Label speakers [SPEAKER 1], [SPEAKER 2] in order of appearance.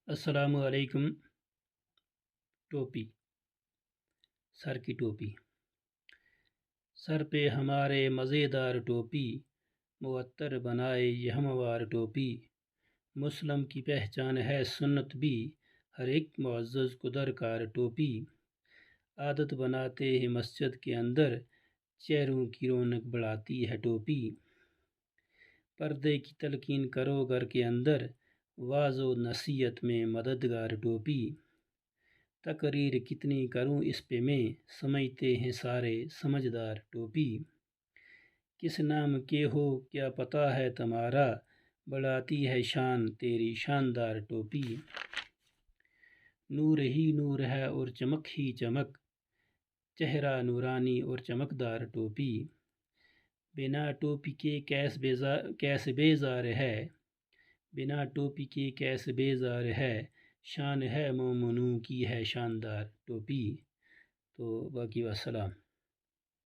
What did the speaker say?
[SPEAKER 1] السلام علیکم۔ ٹوپی، سر کی ٹوپی، سر پہ ہمارے مزیدار ٹوپی، معطر بنائے یہ ہموار ٹوپی، مسلم کی پہچان ہے سنت بھی، ہر ایک معزز کو درکار ٹوپی، عادت بناتے ہیں مسجد کے اندر، چہروں کی رونق بڑھاتی ہے ٹوپی، پردے کی تلقین کرو گھر کے اندر، واعظ و نصیحت میں مددگار ٹوپی، تقریر کتنی کروں اس پہ میں، سمجھتے ہیں سارے سمجھدار ٹوپی، کس نام کے ہو کیا پتہ ہے تمہارا، بڑھاتی ہے شان تیری شاندار ٹوپی، نور ہی نور ہے اور چمک ہی چمک، چہرہ نورانی اور چمکدار ٹوپی، بنا ٹوپی کے کیسے بیزار ہے، بنا ٹوپی کے کیسے بیزار ہے، شان ہے مومنوں کی ہے شاندار ٹوپی۔ تو باقی والسلام۔